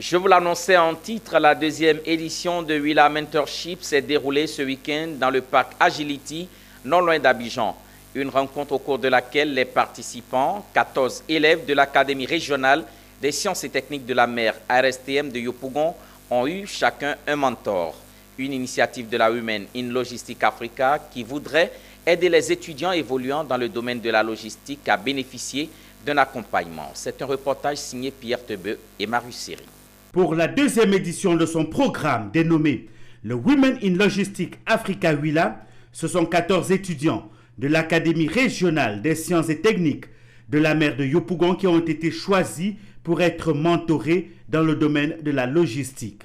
Je vous l'annonçais en titre, la deuxième édition de Willa Mentorship s'est déroulée ce week-end dans le parc Agility, non loin d'Abidjan. Une rencontre au cours de laquelle les participants, 14 élèves de l'Académie régionale des sciences et techniques de la mer, ARSTM de Yopougon, ont eu chacun un mentor. Une initiative de la Women in Logistics Africa qui voudrait aider les étudiants évoluant dans le domaine de la logistique à bénéficier d'un accompagnement. C'est un reportage signé Pierre Tebeu et Marius Seri. Pour la deuxième édition de son programme dénommé le Women in Logistics Africa Willa, ce sont 14 étudiants de l'Académie régionale des sciences et techniques de la mer de Yopougon qui ont été choisis pour être mentorés dans le domaine de la logistique.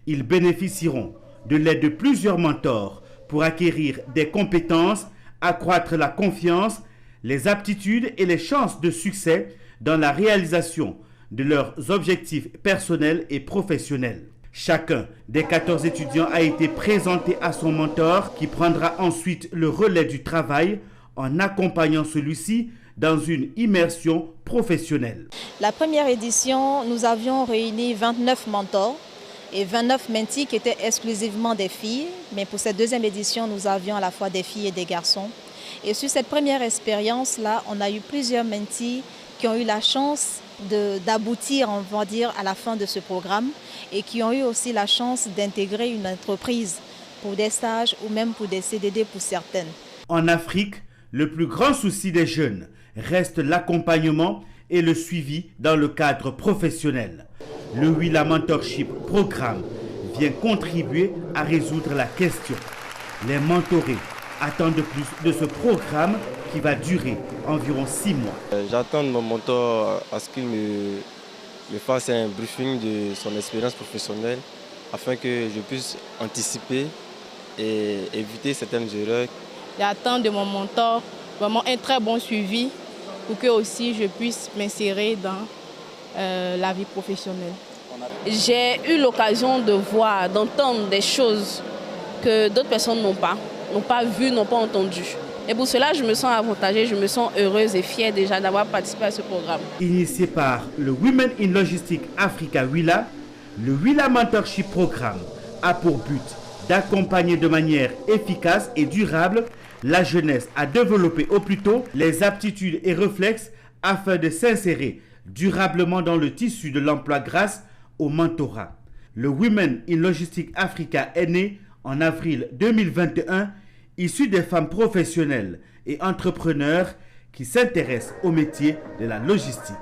Ils bénéficieront de l'aide de plusieurs mentors pour acquérir des compétences, accroître la confiance, les aptitudes et les chances de succès dans la réalisation de leurs objectifs personnels et professionnels. Chacun des 14 étudiants a été présenté à son mentor qui prendra ensuite le relais du travail en accompagnant celui-ci dans une immersion professionnelle. La première édition, nous avions réuni 29 mentors et 29 mentees qui étaient exclusivement des filles. Mais pour cette deuxième édition, nous avions à la fois des filles et des garçons. Et sur cette première expérience-là, on a eu plusieurs mentees qui ont eu la chance d'aboutir, on va dire, à la fin de ce programme et qui ont eu aussi la chance d'intégrer une entreprise pour des stages ou même pour des CDD pour certaines. En Afrique, le plus grand souci des jeunes reste l'accompagnement et le suivi dans le cadre professionnel. Le Willa Mentorship Programme vient contribuer à résoudre la question. Les mentorés attendent de plus de ce programme qui va durer environ 6 mois. J'attends de mon mentor à ce qu'il me fasse un briefing de son expérience professionnelle afin que je puisse anticiper et éviter certaines erreurs. J'attends de mon mentor vraiment un très bon suivi pour que aussi je puisse m'insérer dans la vie professionnelle. J'ai eu l'occasion de voir, d'entendre des choses que d'autres personnes n'ont pas vues, n'ont pas entendues. Et pour cela, je me sens avantagée, je me sens heureuse et fière déjà d'avoir participé à ce programme. Initié par le Women in Logistics Africa Willa, le Willa Mentorship Programme a pour but d'accompagner de manière efficace et durable la jeunesse à développer au plus tôt les aptitudes et réflexes afin de s'insérer durablement dans le tissu de l'emploi grâce au mentorat. Le Women in Logistics Africa est né en avril 2021, issu des femmes professionnelles et entrepreneurs qui s'intéressent au métier de la logistique.